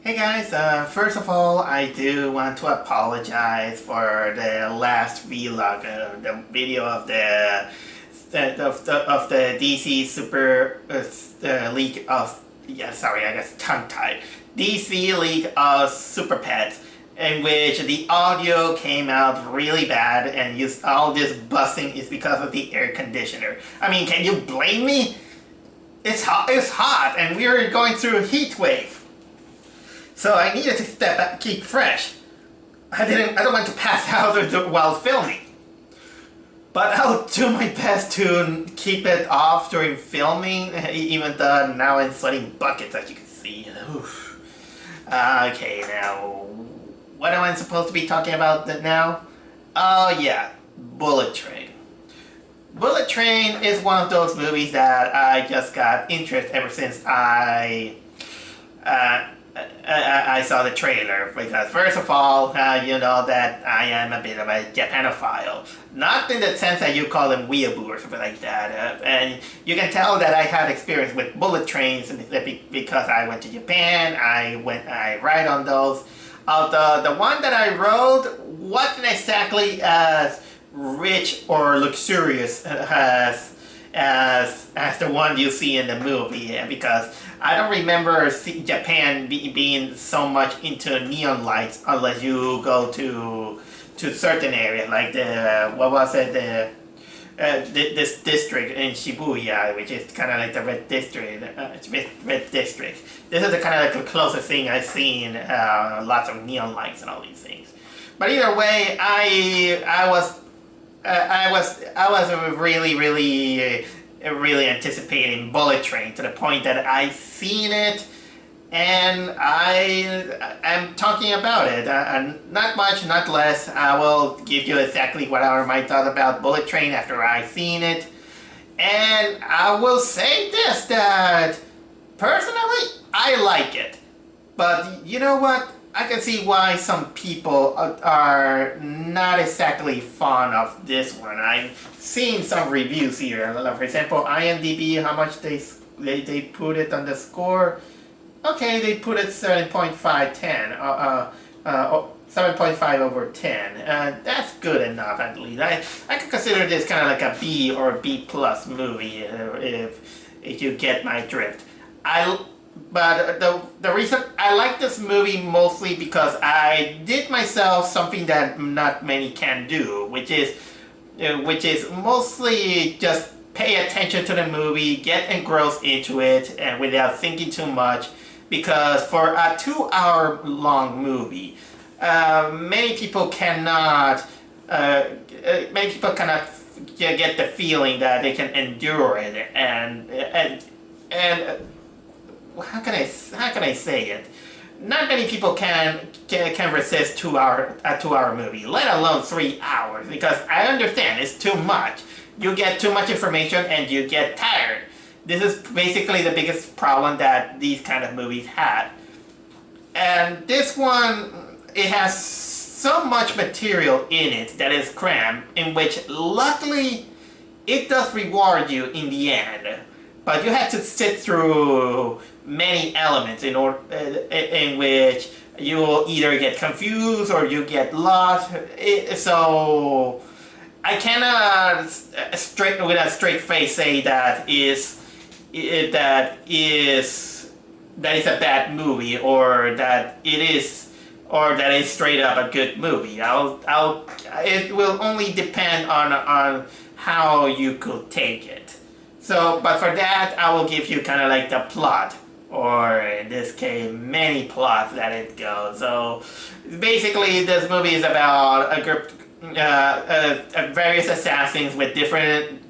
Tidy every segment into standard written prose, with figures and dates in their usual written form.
Hey guys, first of all, I do want to apologize for the last vlog, the video of the DC Super League of I guess tongue-tied DC League of Super Pets, in which the audio came out really bad, and all this buzzing is because of the air conditioner. I mean, can you blame me? It's hot, and we're going through a heat wave. So I needed to step back, keep fresh. I don't want to pass out while filming. But I'll do my best to keep it off during filming, even though now I'm sweating buckets, as you can see. Oof. Okay, now, what am I supposed to be talking about now? Oh yeah, Bullet Train. Bullet Train is one of those movies that I just got interest ever since I saw the trailer, because first of all, you know that I am a bit of a Japanophile. Not in the sense that you call them weeaboo or something like that. And you can tell that I had experience with bullet trains because I went to Japan, I ride on those. The one that I rode wasn't exactly as rich or luxurious as the one you see in the movie, because I don't remember Japan being so much into neon lights unless you go to certain areas, like this district in Shibuya, which is kind of like the red district. This is the kind of like the closest thing I've seen. Lots of neon lights and all these things. But either way, I was really anticipating Bullet Train, to the point that I seen it and I am talking about it. Not much, not less. I will give you exactly what are my thoughts about Bullet Train after I seen it. And I will say this, that personally I like it. But you know what? I can see why some people are not exactly fond of this one. I've seen some reviews here. For example, IMDb, how much they put it on the score. Okay, they put it 7.5 over 10. That's good enough, at least. I could consider this kind of like a B or B plus movie, if you get my drift. But the reason I like this movie mostly because I did myself something that not many can do, which is mostly just pay attention to the movie, get engrossed into it, and without thinking too much. Because for a 2-hour long movie, many people cannot get the feeling that they can endure it, and how can I say it? Not many people can resist a 2-hour movie, let alone 3 hours. Because I understand it's too much. You get too much information and you get tired. This is basically the biggest problem that these kind of movies have. And this one, it has so much material in it that is crammed, in which luckily it does reward you in the end. But you have to sit through many elements in which you will either get confused or you get lost. So I cannot with a straight face say that is a bad movie, or that is straight up a good movie. It will only depend on how you could take it. So, but for that, I will give you kind of like the plot, or in this case, many plots that it goes. So, basically, this movie is about a group, various assassins with a different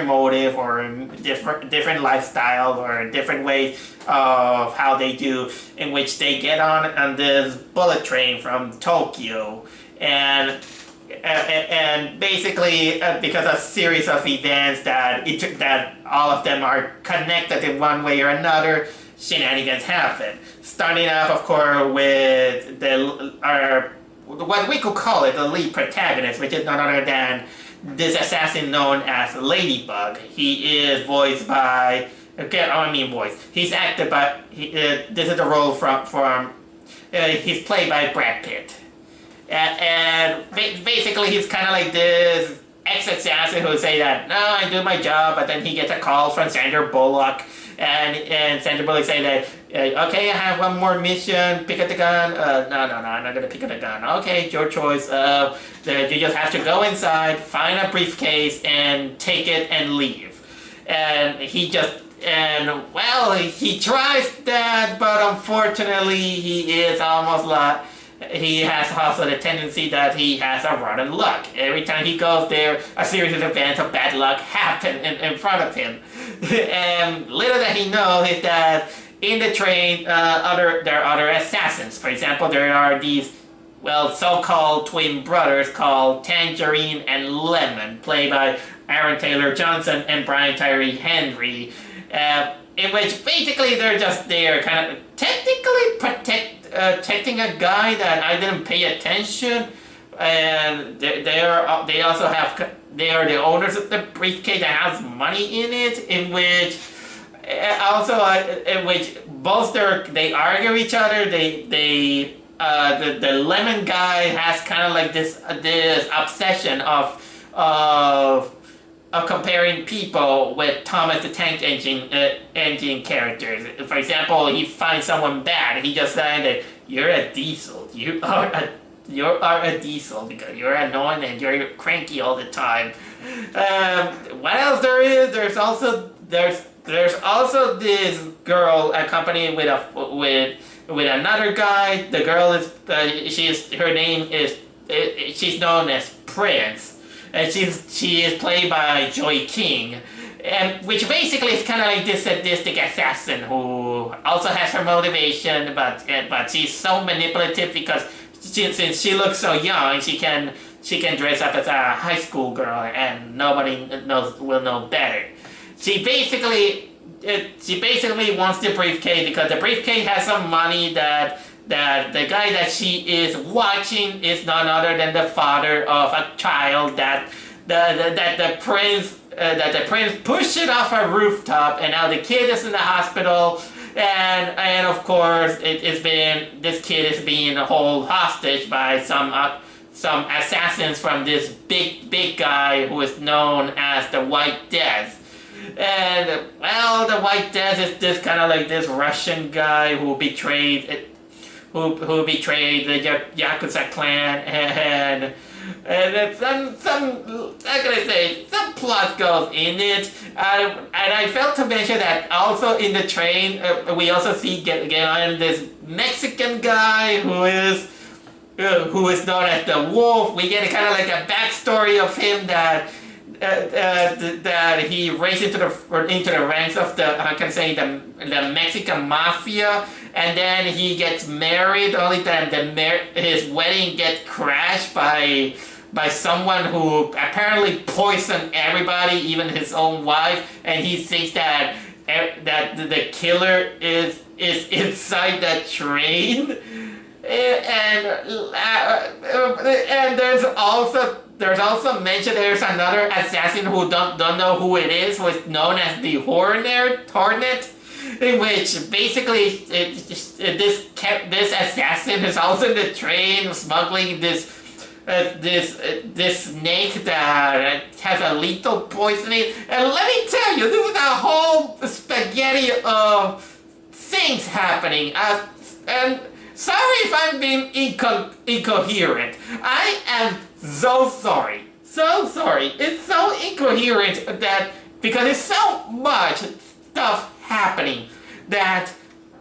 motive, or different lifestyle, or different ways of how they do, in which they get on this bullet train from Tokyo, and basically because a series of events that all of them are connected in one way or another, shenanigans happen. Starting off, of course, with what we could call it the lead protagonist, which is none other than this assassin known as Ladybug. He is voiced by Okay, I mean voice. He's acted by. This is the role from. He's played by Brad Pitt, and basically he's kind of like this ex-assassin who say that no, I do my job, but then he gets a call from Sandra Bullock, and Sandra Bullock say that okay, I have one more mission. Pick up the gun. No, I'm not gonna pick up the gun. Okay, your choice. You just have to go inside, find a briefcase, and take it and leave. And well, he tries that, but unfortunately, he is almost like. He has also the tendency that he has a rotten luck. Every time he goes there, a series of events of bad luck happen in front of him. And little that he knows is that in the train, there are other assassins. For example, there are these, well, so-called twin brothers called Tangerine and Lemon, played by Aaron Taylor Johnson and Brian Tyree Henry, in which basically they're just there, kind of technically protecting a guy that I didn't pay attention, and they are the owners of the briefcase that has money in it, in which both they argue each other. The lemon guy has kind of like this obsession of comparing people with Thomas the Tank Engine characters. For example, he finds someone bad, he just says that you're a diesel. You are a diesel because you're annoying and you're cranky all the time. What else there is? There's also this girl accompanied with another guy. The girl is she's known as Prince. And she is played by Joy King, and which basically is kind of like this sadistic assassin who also has her motivation, but she's so manipulative because since she looks so young, she can dress up as a high school girl and nobody will know better. She basically wants the briefcase because the briefcase has some money that the guy that she is watching is none other than the father of a child that the prince pushed it off a rooftop, and now the kid is in the hospital, and of course this kid is being held hostage by some assassins from this big guy who is known as the White Death. And well, the White Death is this kind of like this Russian guy who betrayed the Yakuza clan, and some plot goes in it, and I failed to mention that also in the train we also see get on this Mexican guy who is known as the Wolf. We get kind of like a backstory of him that he raised into the ranks of the Mexican mafia, and then he gets married. Only then his wedding gets crashed by someone who apparently poisoned everybody, even his own wife, and he thinks that the killer is inside that train. And there's also mentioned there's another assassin who don't know who it is, who is known as the Hornet, in which basically this assassin is also in the train smuggling this snake that has a lethal poisoning. And let me tell you, this is a whole spaghetti of things happening. And sorry if I'm being incoherent. I am so sorry. So sorry. It's so incoherent that because there's so much stuff happening that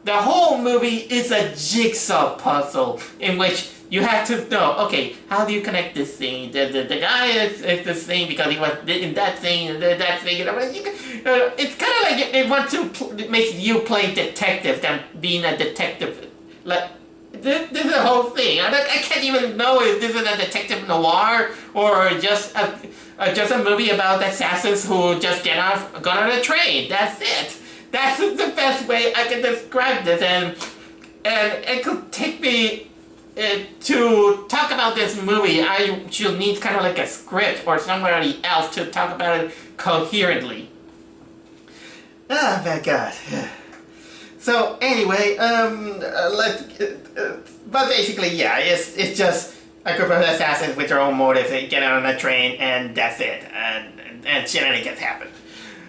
the whole movie is a jigsaw puzzle in which you have to know, okay, how do you connect this thing? The guy is this thing because he was in that thing, that thing. It's kind of like it wants to make you play detective than being a detective. Like, this is the whole thing. I can't even know if this is a detective noir or just a movie about assassins who just got on a train. That's it. That's the best way I can describe this, and it could take me to talk about this movie. I should need kind of like a script or somebody else to talk about it coherently. Oh my god. So anyway, but basically, yeah, it's just a group of assassins with their own motives. They get on a train, and that's it, and shenanigans happen.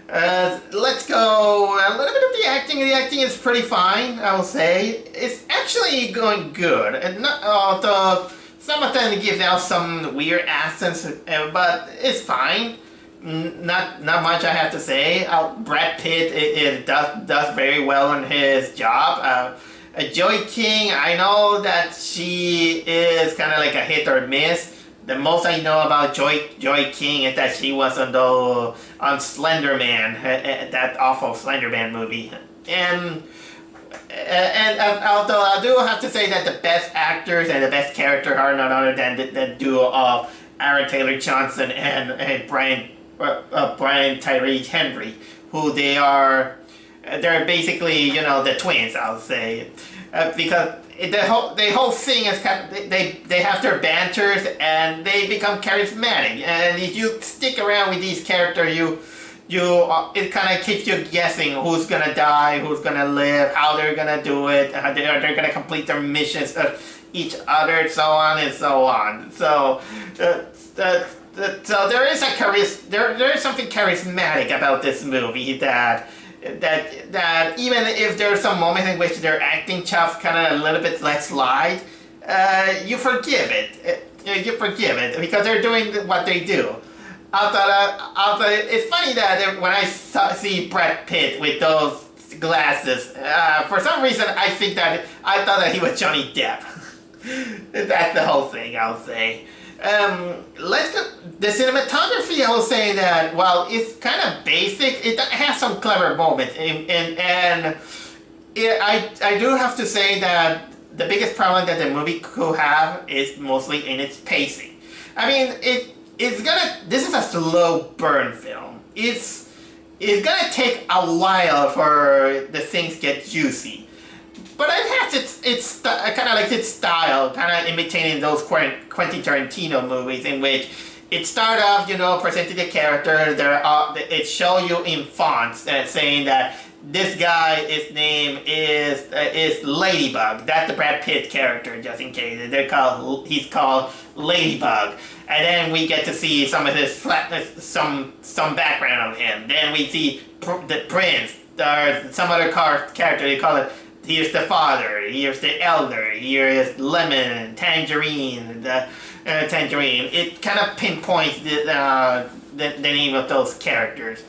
Let's go a little bit of the acting. The acting is pretty fine, I will say. It's actually going good, and not although some of them give out some weird accents, but it's fine. Not much I have to say. Brad Pitt it does very well in his job. Joy King, I know that she is kind of like a hit or miss. The most I know about Joy King is that she was on Slender Man, that awful Slender Man movie, and although I do have to say that the best actors and the best characters are none other than the duo of Aaron Taylor Johnson and Brian Tyree Henry, who they're basically, you know, the twins, I'll say, because the whole thing is kind of, they have their banters and they become charismatic, and if you stick around with these characters, it kind of keeps you guessing who's gonna die, who's gonna live, how they're gonna do it, how they're gonna complete their missions of each other, so on and so on. So so there is there is something charismatic about this movie that even if there are some moments in which their acting chops kind of a little bit let slide, you forgive it. You forgive it because they're doing what they do. Although it's funny that when I see Brad Pitt with those glasses, for some reason I thought that he was Johnny Depp. That's the whole thing, I'll say. Let's go. The cinematography, I will say that while it's kind of basic, it has some clever moments, and I do have to say that the biggest problem that the movie could have is mostly in its pacing. I mean, this is a slow burn film. It's gonna take a while for the things get juicy. But it has its kind of like its style, kind of imitating those Quentin Tarantino movies in which it start off, you know, presenting the character. It show you in fonts saying that this guy, his name is Ladybug. That's the Brad Pitt character, just in case. He's called Ladybug. And then we get to see some of his some background of him. Then we see the Prince, or some other character. They call it. Here's the father, here's the elder, here is lemon, tangerine, tangerine. It kind of pinpoints the name of those characters.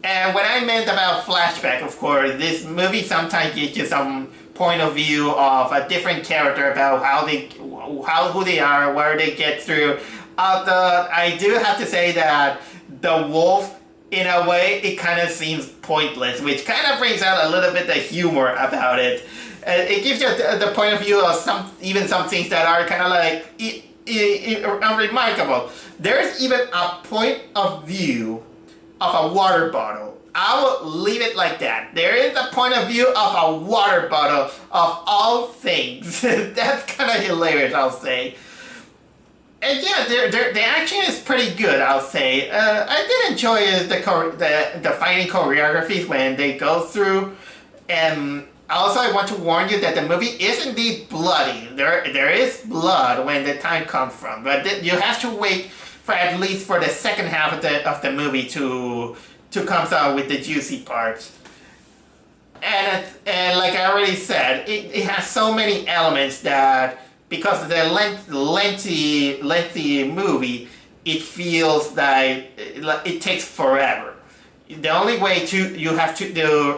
And what I meant about flashback, of course, this movie sometimes gives you some point of view of a different character about who they are, where they get through. Although I do have to say that the wolf, in a way, it kind of seems pointless, which kind of brings out a little bit of humor about it. It gives you the point of view of some things that are kind of like unremarkable. There's even a point of view of a water bottle. I will leave it like that. There is a point of view of a water bottle of all things. That's kind of hilarious, I'll say. And yeah, the action is pretty good, I'll say. I did enjoy the fighting choreographies when they go through. And also, I want to warn you that the movie is indeed bloody. There is blood when the time comes from, but you have to wait for at least for the second half of the movie to come out with the juicy parts. And like I already said, it has so many elements that, because of the lengthy movie, it feels like it takes forever. The only way you have to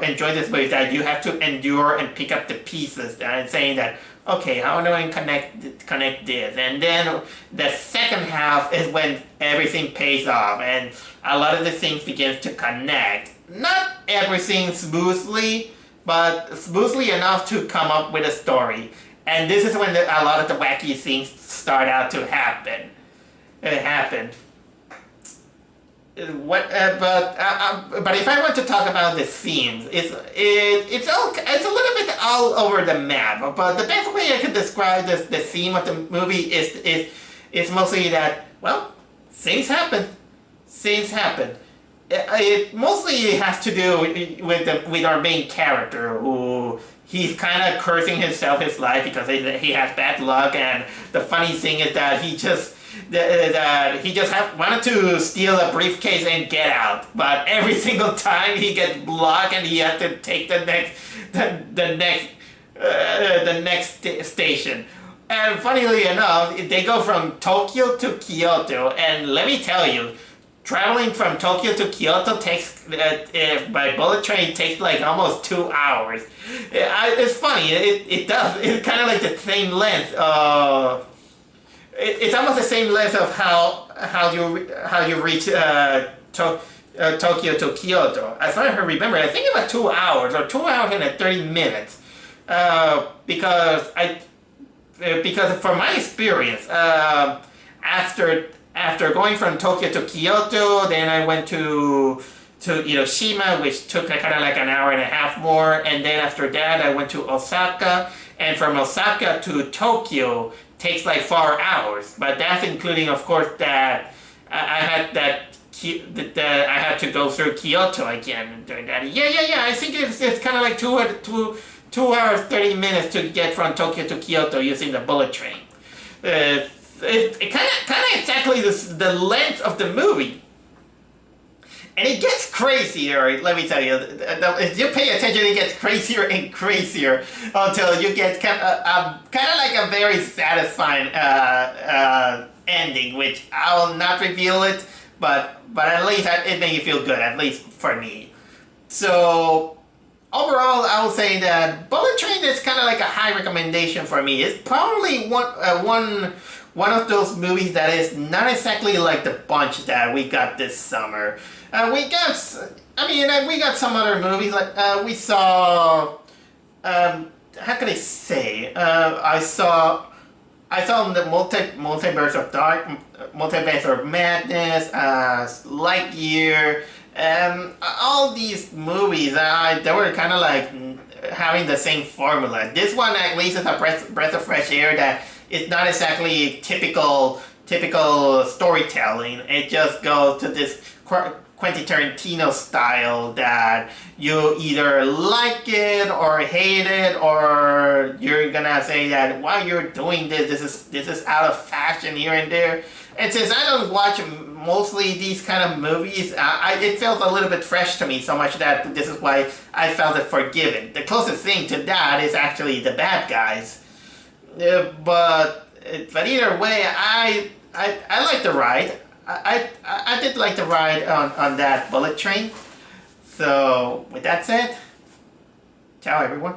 enjoy this movie is that you have to endure and pick up the pieces and saying that, okay, how do I connect this? And then the second half is when everything pays off and a lot of the things begins to connect. Not everything smoothly, but smoothly enough to come up with a story. And this is when a lot of the wacky things start out to happen. But if I want to talk about the themes, it's a little bit all over the map. But the best way I could describe the theme of the movie is mostly that, well, things happen. it mostly has to do with our main character, who he's kind of cursing himself his life because he has bad luck, and the funny thing is that he just wanted to steal a briefcase and get out, but every single time he gets blocked and he has to take the next station. And funnily enough, they go from Tokyo to Kyoto, and let me tell you, traveling from Tokyo to Kyoto takes, by bullet train, takes like almost 2 hours. It's funny, it does, it's kind of like the same length. It's almost the same length of how you reach Tokyo to Kyoto. As far as I remember, I think about 2 hours, or 2 hours and 30 minutes. Because from my experience, after going from Tokyo to Kyoto, then I went to Hiroshima, which took kind of like an hour and a half more, and then after that I went to Osaka, and from Osaka to Tokyo takes like 4 hours. But that's including, of course, that I had to go through Kyoto again during that. Yeah. I think it's kind of like 2 hours 30 minutes to get from Tokyo to Kyoto using the bullet train. It kind of exactly the length of the movie, and it gets crazier. Let me tell you, if you pay attention, it gets crazier and crazier until you get kind of like a very satisfying ending, which I will not reveal it, but at least it made you feel good, at least for me. So overall, I would say that Bullet Train is kind of like a high recommendation for me. It's probably one of those movies that is not exactly like the bunch that we got this summer. We got some other movies, like we saw. How can I say? I saw the Multiverse of Madness, Lightyear. All these movies, they were kind of like having the same formula. This one at least is a breath of fresh air that is not exactly typical storytelling. It just goes to this Quentin Tarantino style that you either like it or hate it, or you're gonna say that while you're doing this is out of fashion here and there. And since I don't watch mostly these kind of movies, it felt a little bit fresh to me, so much that this is why I felt it forgiven. The closest thing to that is actually The Bad Guys. But either way, I like the ride. I did like the ride on that bullet train. So with that said, ciao everyone.